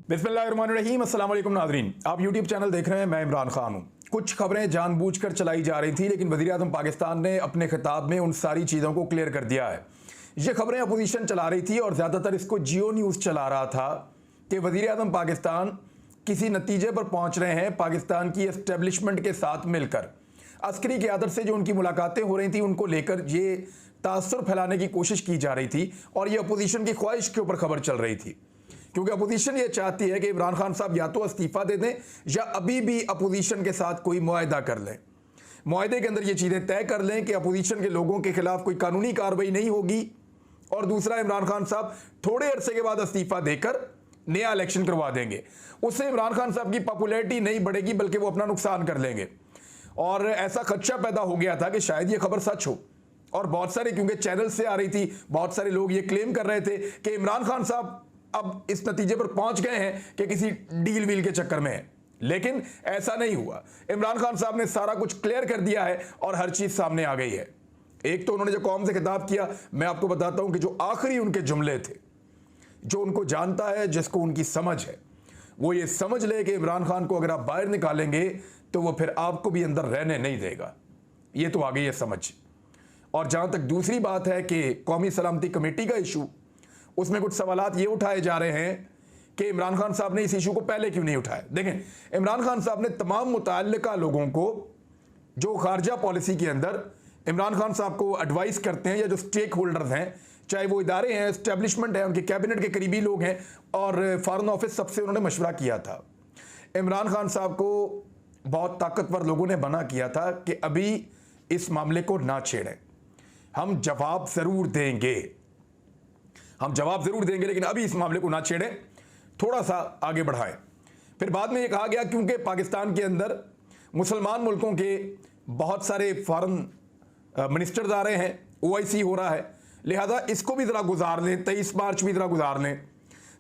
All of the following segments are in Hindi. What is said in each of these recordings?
बिस्मिल्लाहिर्रहमानिर्रहीम, अस्सलाम वालेकुम नाज़रीन। आप यूट्यूब चैनल देख रहे हैं, मैं इमरान खान हूँ। कुछ खबरें जानबूझकर चलाई जा रही थी, लेकिन वज़ीर आज़म पाकिस्तान ने अपने खिताब में उन सारी चीज़ों को क्लियर कर दिया है। ये खबरें अपोजिशन चला रही थी और ज़्यादातर इसको जियो न्यूज़ चला रहा था कि वज़ीर आज़म पाकिस्तान किसी नतीजे पर पहुँच रहे हैं पाकिस्तान की एस्टेब्लिशमेंट के साथ मिलकर। अस्करी क़यादत से जो उनकी मुलाकातें हो रही थी, उनको लेकर ये तासुर फैलाने की कोशिश की जा रही थी और ये अपोजिशन की ख्वाहिश के ऊपर खबर चल रही थी, क्योंकि अपोजिशन ये चाहती है कि इमरान खान साहब या तो इस्तीफ़ा दे दें या अभी भी अपोजिशन के साथ कोई मुआहदा कर लें। मुआहदे के अंदर ये चीज़ें तय कर लें कि अपोजिशन के लोगों के खिलाफ कोई कानूनी कार्रवाई नहीं होगी, और दूसरा, इमरान खान साहब थोड़े अरसे के बाद इस्तीफ़ा देकर नया इलेक्शन करवा देंगे। उससे इमरान खान साहब की पॉपुलैरिटी नहीं बढ़ेगी, बल्कि वो अपना नुकसान कर लेंगे। और ऐसा खदशा पैदा हो गया था कि शायद ये खबर सच हो, और बहुत सारे, क्योंकि चैनल से आ रही थी, बहुत सारे लोग ये क्लेम कर रहे थे कि इमरान खान साहब अब इस नतीजे पर पहुंच गए हैं कि किसी डील वील के चक्कर में है। लेकिन ऐसा नहीं हुआ। इमरान खान साहब ने सारा कुछ क्लियर कर दिया है और हर चीज सामने आ गई है। एक तो उन्होंने जो कौम से खिताब किया, मैं आपको बताता हूं कि जो आखिरी उनके जुमले थे, जो उनको जानता है, जिसको उनकी समझ है, वो ये समझ ले कि इमरान खान को अगर आप बाहर निकालेंगे तो वो फिर आपको भी अंदर रहने नहीं देगा। ये तो आ गई है समझ। और जहां तक दूसरी बात है कि कौमी सलामती कमेटी का इशू, उसमें कुछ सवालात ये उठाए जा रहे हैं कि इमरान खान साहब ने इस इशू को पहले क्यों नहीं उठाया। देखें, इमरान खान साहब ने तमाम मुतल्लिका लोगों को, जो खारजा पॉलिसी के अंदर इमरान खान साहब को एडवाइस करते हैं, या जो स्टेक होल्डर्स हैं, चाहे वो इदारे हैं, एस्टेब्लिशमेंट है, उनके कैबिनेट के करीबी लोग हैं और फॉरेन ऑफिस, सबसे उन्होंने मशवरा किया था। इमरान खान साहब को बहुत ताकतवर लोगों ने बना किया था कि अभी इस मामले को ना छेड़ें, हम जवाब ज़रूर देंगे, लेकिन अभी इस मामले को ना छेड़ें, थोड़ा सा आगे बढ़ाएं। फिर बाद में ये कहा गया क्योंकि पाकिस्तान के अंदर मुसलमान मुल्कों के बहुत सारे फॉरेन मिनिस्टर्स आ रहे हैं, OIC हो रहा है, लिहाजा इसको भी ज़रा गुजार लें, 23 मार्च भी ज़रा गुजार लें।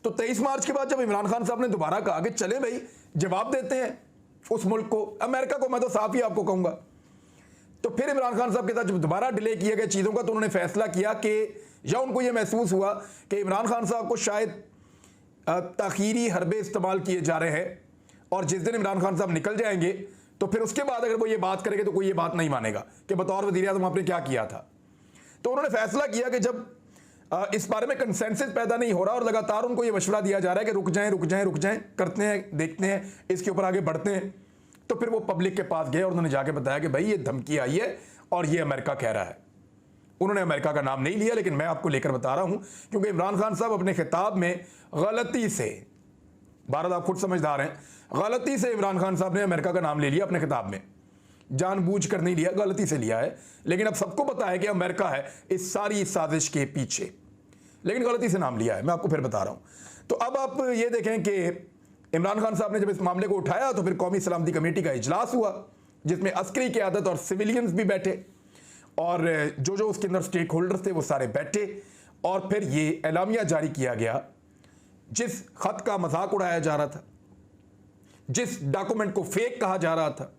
तो 23 मार्च के बाद जब इमरान खान साहब ने दोबारा कहा कि चले भाई जवाब देते हैं उस मुल्क को, अमेरिका को, मैं तो साफ ही आपको कहूँगा, तो फिर इमरान खान साहब के साथ जब दोबारा डिले किए गए चीज़ों का, तो उन्होंने फैसला किया कि, या उनको ये महसूस हुआ कि इमरान खान साहब को शायद ताखीरी हरबे इस्तेमाल किए जा रहे हैं, और जिस दिन इमरान खान साहब निकल जाएंगे तो फिर उसके बाद अगर वो ये बात करेंगे तो कोई ये बात नहीं मानेगा कि बतौर वज़ीर आज़म आपने क्या किया था। तो उन्होंने फैसला किया कि जब इस बारे में कंसेंसस पैदा नहीं हो रहा और लगातार उनको ये मशवरा दिया जा रहा है कि रुक जाएं, करते हैं, देखते हैं, इसके ऊपर आगे बढ़ते हैं, तो फिर वो पब्लिक के पास गए और उन्होंने जाके बताया कि भाई ये धमकी आई है और ये अमेरिका कह रहा है। उन्होंने अमेरिका का नाम नहीं लिया, लेकिन मैं आपको लेकर बता रहा हूं, क्योंकि इमरान खान साहब अपने खिताब में गलती से, भारत आप खुद समझदार हैं, गलती से इमरान खान साहब ने अमेरिका का नाम ले लिया अपने खिताब में, जानबूझकर नहीं लिया, गलती से लिया है। लेकिन अब सबको पता है कि अमेरिका है इस सारी साजिश के पीछे, लेकिन गलती से नाम लिया है, मैं आपको फिर बता रहा हूं। तो अब आप ये देखें कि इमरान खान साहब ने जब इस मामले को उठाया तो फिर कौमी सलामती कमेटी का इजलास हुआ, जिसमें अस्करी क़यादत और सिविलियंस भी बैठे, और जो उसके अंदर स्टेक होल्डर्स थे वो सारे बैठे, और फिर ये एलामिया जारी किया गया, जिस खत का मजाक उड़ाया जा रहा था, जिस डॉक्यूमेंट को फेक कहा जा रहा था,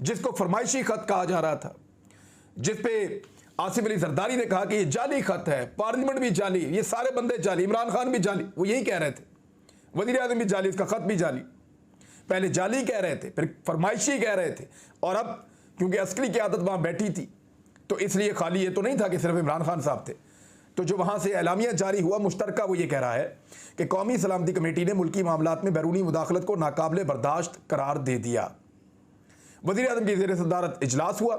जिसको फरमाइशी खत कहा जा रहा था, जिस पे आसिफ अली जरदारी ने कहा कि ये जाली खत है, पार्लियामेंट भी जाली, ये सारे बंदे जाली, इमरान खान भी जाली, वो यही कह रहे थे, वज़ीर आज़म भी जाली, इसका खत भी जाली। पहले जाली कह रहे थे, फिर फरमाइशी कह रहे थे, और अब क्योंकि अस्करी क़यादत वहां बैठी थी तो इसलिए खाली ये तो नहीं था कि सिर्फ इमरान खान साहब थे। तो जो वहां से एलामिया जारी हुआ मुश्तरका, वो ये कह रहा है कि कौमी सलामती कमेटी ने मुल्की मामलात में बैरूनी मुदाखलत को नाकाबिले बर्दाश्त करार दे दिया। वज़ीर आज़म की ज़ेर सदारत इजलास हुआ।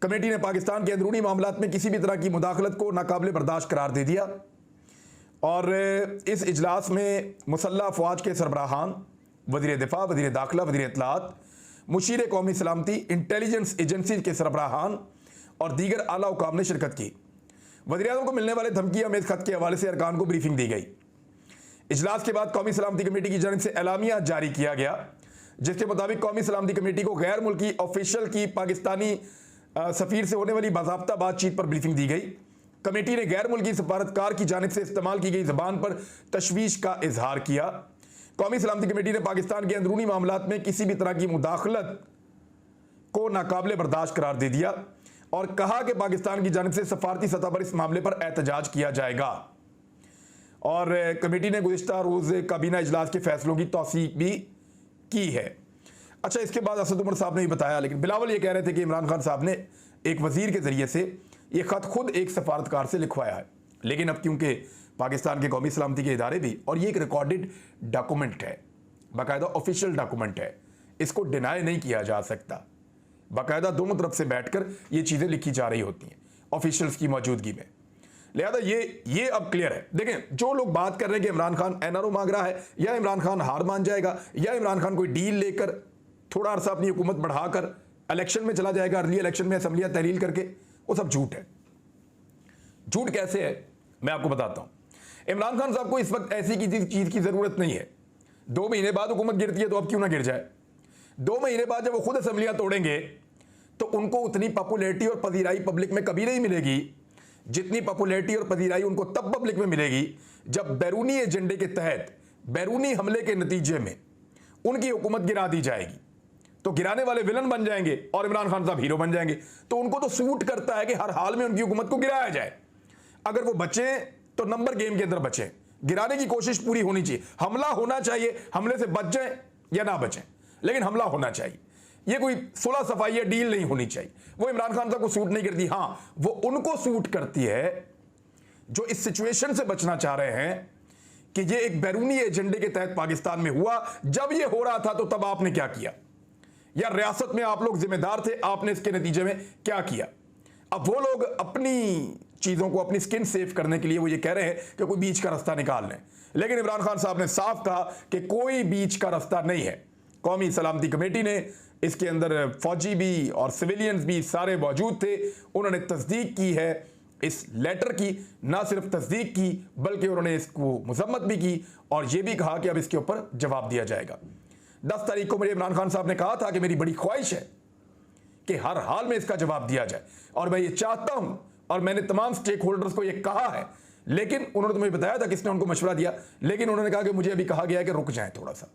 कमेटी ने पाकिस्तान के अंदरूनी मामलात में किसी भी तरह की मुदाखलत को नाकाबिले बर्दाश्त करार दे दिया, और इस इजलास में मुसल्लह अफवाज के सरबराहान, वज़ीर दिफा, वज़ीर दाखिला, वज़ीर इत्तलात, मुशीर कौमी सलामती, इंटेलिजेंस एजेंसी के सरबराहान और दीगर आला हुकाम ने शिरकत की। वज़ीर आज़म को मिलने वाले धमकी अमेज खत के हवाले से अरकान को ब्रीफिंग दी गई। इजलास के बाद कौमी सलामती कमेटी की जानिब से एलामिया जारी किया गया, जिसके मुताबिक कौमी सलामती कमेटी को गैर मुल्की ऑफिशियल की पाकिस्तानी सफ़ीर से होने वाली बाज़ाब्ता बातचीत पर ब्रीफिंग दी गई। कमेटी ने गैर मुल्की सफारतकार की जानिब से इस्तेमाल की गई ज़बान पर तशवीश का इजहार किया। कौमी सलामती कमेटी ने पाकिस्तान के अंदरूनी मामलात में किसी भी तरह की मुदाखलत को नाकाबिले बर्दाश्त करार दे दिया और कहा कि पाकिस्तान की जानिब से सफारती सतह पर इस मामले पर एहतजाज किया जाएगा। और कमेटी ने गुज़िश्ता रोज़ काबीना इजलास के फैसलों की तौसीक भी की है। अच्छा, इसके बाद असद उमर साहब ने ही बताया, लेकिन बिलावल ये कह रहे थे कि इमरान खान साहब ने एक वजीर के ज़रिए से ये ख़त खुद एक सफारतकार से लिखवाया है, लेकिन अब क्योंकि पाकिस्तान के कौमी सलामती के इदारे भी, और ये एक रिकॉर्डेड डॉक्यूमेंट है, बाकायदा ऑफिशियल डॉक्यूमेंट है, इसको डिनाई नहीं किया जा सकता। बाकायदा दोनों तरफ से बैठकर ये चीज़ें लिखी जा रही होती हैं ऑफिशियल्स की मौजूदगी में। लिहाजा ये अब क्लियर है। देखें, जो लोग बात कर रहे हैं कि इमरान खान एनआरओ मांग रहा है, या इमरान खान हार मान जाएगा, या इमरान खान कोई डील लेकर थोड़ा अरसा अपनी हुकूमत बढ़ाकर इलेक्शन में चला जाएगा, अर्ली इलेक्शन में असम्बलियां तहलील करके, वो सब झूठ है। झूठ कैसे है मैं आपको बताता हूं। इमरान खान साहब को इस वक्त ऐसी किसी चीज की जरूरत नहीं है। 2 महीने बाद हुकूमत गिरती है तो अब क्यों ना गिर जाए। 2 महीने बाद जब वो खुद असम्बलियां तोड़ेंगे तो उनको उतनी पॉपुलैरिटी और पजीराई पब्लिक में कभी नहीं मिलेगी जितनी पॉपुलैरिटी और पजीराई उनको तब पब्लिक में मिलेगी जब बैरूनी एजेंडे के तहत, बैरूनी हमले के नतीजे में उनकी हुकूमत गिरा दी जाएगी। तो गिराने वाले विलन बन जाएंगे और इमरान खान साहब हीरो बन जाएंगे। तो उनको तो सूट करता है कि हर हाल में उनकी हुकूमत को गिराया जाए। अगर वो बचे तो नंबर गेम के अंदर बचे, गिराने की कोशिश पूरी होनी चाहिए। हमला होना चाहिए, हमले से बच जाए या ना बचें, लेकिन हमला होना चाहिए। ये कोई सुलह सफाई या डील नहीं होनी चाहिए। वो इमरान खान साहब को सूट नहीं करती। हां, वो उनको सूट करती है जो इस सिचुएशन से बचना चाह रहे हैं कि ये एक बैरूनी एजेंडे के तहत पाकिस्तान में हुआ। जब ये हो रहा था तो तब आपने क्या किया, या रियासत में आप लोग जिम्मेदार थे, आपने इसके नतीजे में क्या किया। अब वो लोग अपनी चीजों को, अपनी स्किन सेव करने के लिए वो ये कह रहे हैं कि कोई बीच का रास्ता निकाल लें, लेकिन इमरान खान साहब ने साफ कहा कि कोई बीच का रास्ता नहीं है। कौमी सलामती कमेटी ने, इसके अंदर फौजी भी और सिविलियंस भी सारे मौजूद थे, उन्होंने तस्दीक की है इस लेटर की। ना सिर्फ तस्दीक की बल्कि उन्होंने इसको मजम्मत भी की और यह भी कहा कि अब इसके ऊपर जवाब दिया जाएगा। 10 तारीख को मेरे इमरान खान साहब ने कहा था कि मेरी बड़ी ख्वाहिश है कि हर हाल में इसका जवाब दिया जाए, और मैं ये चाहता हूं, और मैंने तमाम स्टेक होल्डर्स को यह कहा है। लेकिन उन्होंने तो मुझे बताया था किसने उनको मशवरा दिया, लेकिन उन्होंने कहा कि मुझे अभी कहा गया है कि रुक जाएं थोड़ा सा।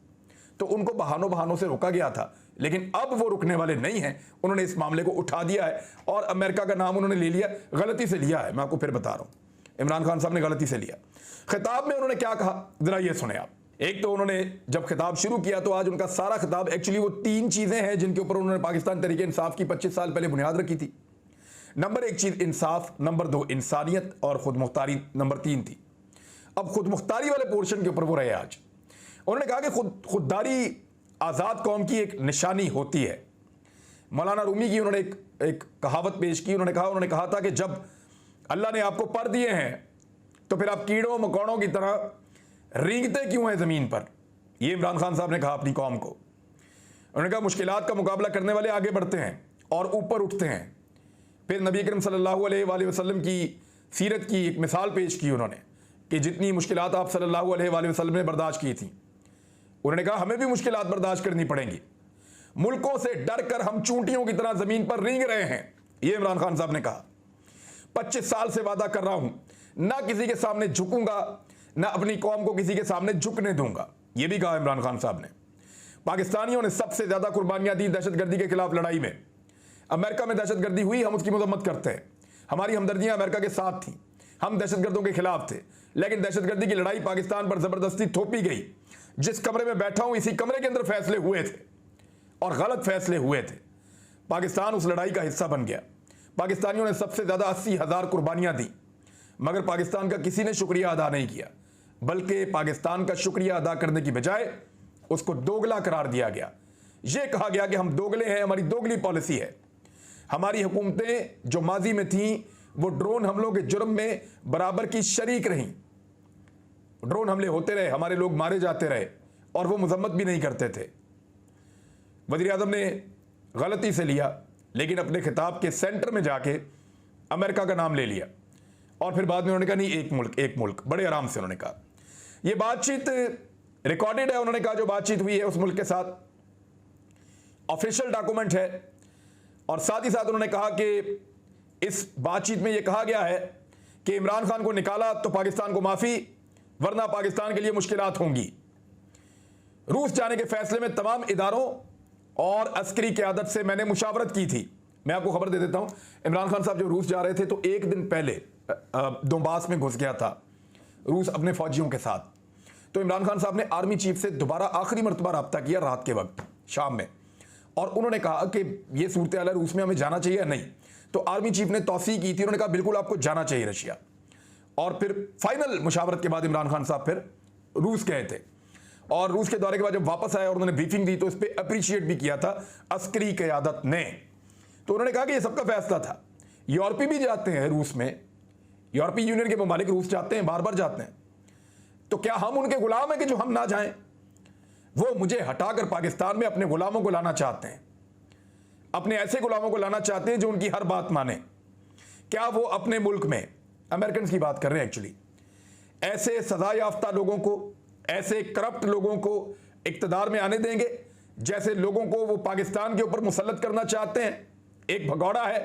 तो उनको बहानों से रोका गया था, लेकिन अब वो रुकने वाले नहीं हैं। उन्होंने इस मामले को उठा दिया है और अमेरिका का नाम उन्होंने ले लिया, गलती से लिया है। मैं आपको फिर बता रहा हूं, इमरान खान साहब ने गलती से लिया। खिताब में उन्होंने क्या कहा, जरा ये सुने आप। एक तो उन्होंने जब खिताब शुरू किया तो आज उनका सारा खिताब, एक्चुअली वो 3 चीजें हैं जिनके ऊपर उन्होंने पाकिस्तान तहरीक इंसाफ की 25 साल पहले बुनियाद रखी थी। नंबर 1 चीज इंसाफ, नंबर 2 इंसानियत, और खुद मुख्तारी नंबर 3 थी। अब खुद मुख्तारी वाले पोर्शन के ऊपर वो रहे आज। उन्होंने कहा कि खुददारी आज़ाद कौम की एक निशानी होती है। मौलाना रूमी की उन्होंने एक कहावत पेश की। उन्होंने कहा था कि जब अल्लाह ने आपको पर दिए हैं तो फिर आप कीड़ों मकोड़ों की तरह रेंगते क्यों हैं ज़मीन पर। यह इमरान खान साहब ने कहा अपनी कौम को। उन्होंने कहा मुश्किलात का मुकाबला करने वाले आगे बढ़ते हैं और ऊपर उठते हैं। फिर नबी करीम सल्लल्लाहु अलैहि वसल्लम की सीरत की एक मिसाल पेश की उन्होंने कि जितनी मुश्किलात आप सल्लल्लाहु अलैहि वसल्लम ने बर्दाश्त की थी, उन्होंने कहा हमें भी मुश्किलात बर्दाश्त करनी पड़ेंगी। मुल्कों से डरकर हम चूंटियों की तरह जमीन पर रेंग रहे हैं, यह इमरान खान साहब ने कहा। 25 साल से वादा कर रहा हूं, ना किसी के सामने झुकूंगा, ना अपनी कौम को किसी के सामने झुकने दूंगा, यह भी कहा इमरान खान साहब ने। पाकिस्तानियों ने सबसे ज्यादा कुर्बानियां दी दहशतगर्दी के खिलाफ लड़ाई में। अमेरिका में दहशतगर्दी हुई, हम उसकी मजम्मत करते हैं, हमारी हमदर्दियां अमेरिका के साथ थी, हम दहशतगर्दों के खिलाफ थे। लेकिन दहशतगर्दी की लड़ाई पाकिस्तान पर जबरदस्ती थोपी गई। जिस कमरे में बैठा हूं इसी कमरे के अंदर फैसले हुए थे और गलत फैसले हुए थे। पाकिस्तान उस लड़ाई का हिस्सा बन गया। पाकिस्तानियों ने सबसे ज्यादा 80,000 कुर्बानियां दी, मगर पाकिस्तान का किसी ने शुक्रिया अदा नहीं किया, बल्कि पाकिस्तान का शुक्रिया अदा करने की बजाय उसको दोगला करार दिया गया। यह कहा गया कि हम दोगले हैं, हमारी दोगली पॉलिसी है। हमारी हुकूमतें जो माजी में थीं वो ड्रोन हमलों के जुर्म में बराबर की शरीक रहीं। ड्रोन हमले होते रहे, हमारे लोग मारे जाते रहे और वो मजम्मत भी नहीं करते थे। वज़ीर आज़म ने गलती से लिया, लेकिन अपने खिताब के सेंटर में जाके अमेरिका का नाम ले लिया और फिर बाद में उन्होंने कहा नहीं, एक मुल्क, बड़े आराम से उन्होंने कहा। यह बातचीत रिकॉर्डेड है। उन्होंने कहा जो बातचीत हुई है उस मुल्क के साथ ऑफिशियल डॉक्यूमेंट है, और साथ ही साथ उन्होंने कहा कि इस बातचीत में यह कहा गया है कि इमरान खान को निकाला तो पाकिस्तान को माफी, वरना पाकिस्तान के लिए मुश्किलात होंगी। रूस जाने के फैसले में तमाम इदारों और अस्करी क़यादत से मैंने मुशावरत की थी। मैं आपको खबर दे देता हूं, इमरान खान साहब जब रूस जा रहे थे तो एक दिन पहले दोबास में घुस गया था रूस अपने फौजियों के साथ। तो इमरान खान साहब ने आर्मी चीफ से दोबारा आखिरी मरतबा रब्ता किया रात के वक्त शाम में, और उन्होंने कहा कि ये सूरत हाल है, रूस में हमें जाना चाहिए या नहीं। तो आर्मी चीफ ने तौसीह की थी, उन्होंने कहा बिल्कुल आपको जाना चाहिए रशिया। और फिर फाइनल मुशावरत के बाद इमरान खान साहब फिर रूस गए थे, और रूस के दौरे के बाद जब वापस आए और उन्होंने ब्रीफिंग दी तो इस पर अप्रिशिएट भी किया था अस्करी क़यादत ने। तो उन्होंने कहा कि ये सबका फैसला था। यूरोपी भी जाते हैं रूस में, यूरोपीय यूनियन के ममालिक रूस जाते हैं, बार बार जाते हैं, तो क्या हम उनके गुलाम हैं कि जो हम ना जाएं? वो मुझे हटाकर पाकिस्तान में अपने गुलामों को लाना चाहते हैं, अपने ऐसे गुलामों को लाना चाहते हैं जो उनकी हर बात माने। क्या वो अपने मुल्क में, अमेरिकन की बात कर रहे हैं एक्चुअली, ऐसे सजा याफ्ता लोगों को, ऐसे करप्ट लोगों को इक्तदार में आने देंगे जैसे लोगों को वो पाकिस्तान के ऊपर मुसल्लत करना चाहते हैं? एक भगौड़ा है,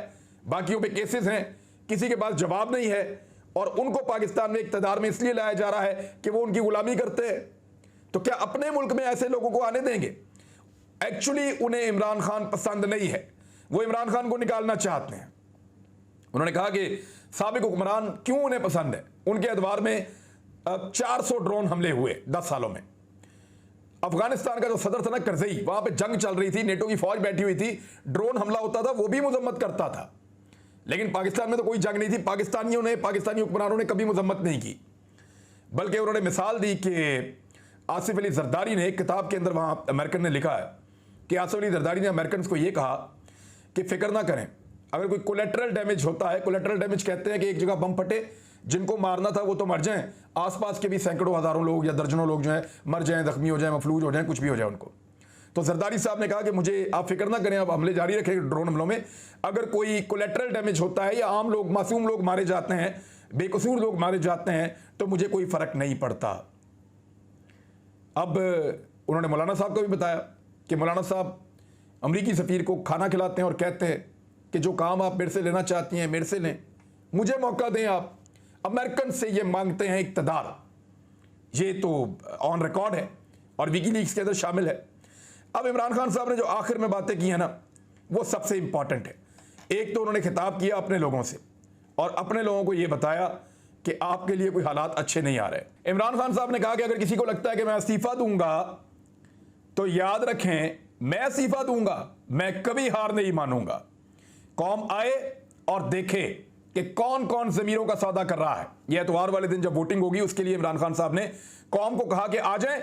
बाकियों पे केसेस हैं, किसी के पास जवाब नहीं है, और उनको पाकिस्तान में इक्तदार में इसलिए लाया जा रहा है कि वो उनकी गुलामी करते हैं। तो क्या अपने मुल्क में ऐसे लोगों को आने देंगे? एक्चुअली उन्हें इमरान खान पसंद नहीं है, वो इमरान खान को निकालना चाहते हैं। उन्होंने कहा कि साबिक हुक्मरान क्यों उन्हें पसंद है? उनके एतबार में 400 ड्रोन हमले हुए 10 सालों में। अफगानिस्तान का जो सदर था ना करजई, वहां पे जंग चल रही थी, नेटो की फौज बैठी हुई थी, ड्रोन हमला होता था, वो भी मजम्मत करता था। लेकिन पाकिस्तान में तो कोई जंग नहीं थी, पाकिस्तानी हुक्मरानों ने कभी मजम्मत नहीं की, बल्कि उन्होंने मिसाल दी कि आसिफ अली जरदारी ने एक किताब के अंदर, वहां अमेरिकन ने लिखा है कि आसिफ अली जरदारी ने अमेरिकन को यह कहा कि फिक्र ना करें, अगर कोई कोलेटरल डैमेज होता है, कोलेटरल डैमेज कहते हैं कि एक जगह बम फटे, जिनको मारना था वो तो मर जाएं, आसपास के भी सैकड़ों हजारों लोग या दर्जनों लोग जो हैं मर जाएं, जख्मी हो जाएं, मफलूज हो जाएं, कुछ भी हो जाए उनको। तो जरदारी साहब ने कहा कि मुझे आप फिक्र ना करें, आप हमले जारी रखें ड्रोन हमलों में, अगर कोई कोलेटरल डैमेज होता है या आम लोग, मासूम लोग मारे जाते हैं, बेकसूर लोग मारे जाते हैं, तो मुझे कोई फर्क नहीं पड़ता। अब उन्होंने मौलाना साहब को भी बताया कि मौलाना साहब अमरीकी सफ़ीर को खाना खिलाते हैं और कहते हैं कि जो काम आप मेरे से लेना चाहती हैं मेरे से लें, मुझे मौका दें। आप अमेरिकन से ये मांगते हैं इक़्तिदार, ये तो ऑन रिकॉर्ड है और विकीलीक्स के अंदर शामिल है। अब इमरान खान साहब ने जो आखिर में बातें की हैं ना, वो सबसे इंपॉर्टेंट है। एक तो उन्होंने खिताब किया अपने लोगों से और अपने लोगों को ये बताया कि आपके लिए कोई हालात अच्छे नहीं आ रहे। इमरान खान साहब ने कहा कि अगर किसी को लगता है कि मैं इस्तीफा दूंगा तो याद रखें, मैं इस्तीफा दूंगा, मैं कभी हार नहीं मानूंगा। कौम आए और देखे कि कौन कौन ज़मीरों का सौदा कर रहा है। यह एतवार वाले दिन जब वोटिंग होगी, उसके लिए इमरान खान साहब ने कौम को कहा कि आ जाएं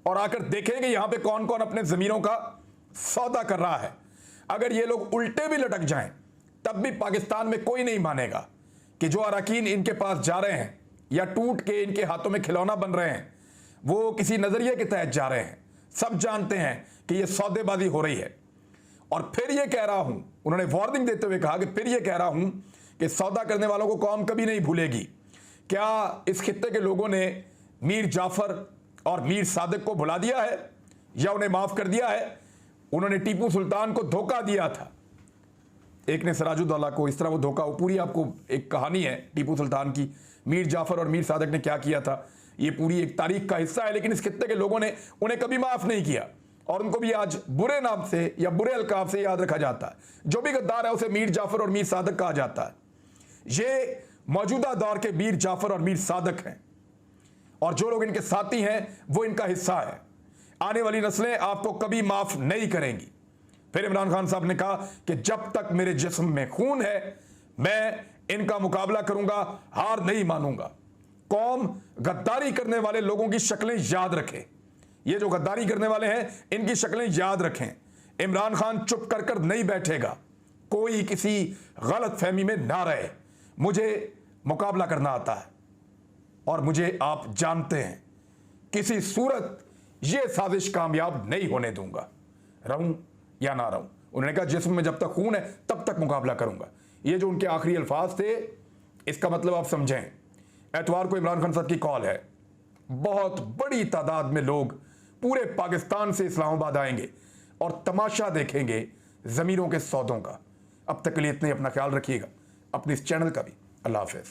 और आकर देखें कि यहां पे कौन कौन अपने ज़मीरों का सौदा कर रहा है। अगर ये लोग उल्टे भी लटक जाएं तब भी पाकिस्तान में कोई नहीं मानेगा कि जो अरकान इनके पास जा रहे हैं या टूट के इनके हाथों में खिलौना बन रहे हैं, वो किसी नज़रिए के तहत जा रहे हैं। सब जानते हैं कि ये सौदेबाजी हो रही है। और फिर ये कह रहा हूं, उन्होंने वार्निंग देते हुए कहा कि फिर ये कह रहा हूं कि सौदा करने वालों को कौम कभी नहीं भूलेगी। क्या इस खित्ते के लोगों ने मीर जाफर और मीर सादिक को भुला दिया है या उन्हें माफ़ कर दिया है? उन्होंने टीपू सुल्तान को धोखा दिया था, एक ने सिराजुद्दौला को, इस तरह वो धोखा, वो पूरी आपको एक कहानी है टीपू सुल्तान की, मीर जाफर और मीर सादिक ने क्या किया था, ये पूरी एक तारीख का हिस्सा है। लेकिन इस खित्ते के लोगों ने उन्हें कभी माफ़ नहीं किया और उनको भी आज बुरे नाम से या बुरे अलकाब से याद रखा जाता है। जो भी गद्दार है उसे मीर जाफर और मीर सादिक कहा जाता है। ये मौजूदा दौर के मीर जाफर और मीर सादिक हैं और जो लोग इनके साथी हैं वो इनका हिस्सा है। आने वाली नस्लें आपको कभी माफ़ नहीं करेंगी। फिर इमरान खान साहब ने कहा कि जब तक मेरे जिस्म में खून है मैं इनका मुकाबला करूंगा, हार नहीं मानूंगा। कौम गद्दारी करने वाले लोगों की शक्लें याद रखे, ये जो गद्दारी करने वाले हैं इनकी शक्लें याद रखें। इमरान खान चुप कर कर नहीं बैठेगा, कोई किसी गलत फहमी में ना रहे। मुझे मुकाबला करना आता है और मुझे आप जानते हैं, किसी सूरत ये साजिश कामयाब नहीं होने दूंगा, रहूं या ना रहूं। उन्होंने कहा जिस्म में जब तक खून है तब तक मुकाबला करूंगा। ये जो उनके आखिरी अल्फाज थे, इसका मतलब आप समझें। एतवार को इमरान खान साहब की कॉल है, बहुत बड़ी तादाद में लोग पूरे पाकिस्तान से इस्लामाबाद आएंगे और तमाशा देखेंगे ज़मीरों के सौदों का। अब तक के लिए इतने, अपना ख्याल रखिएगा, अपने इस चैनल का भी। अल्लाह हाफ़िज़।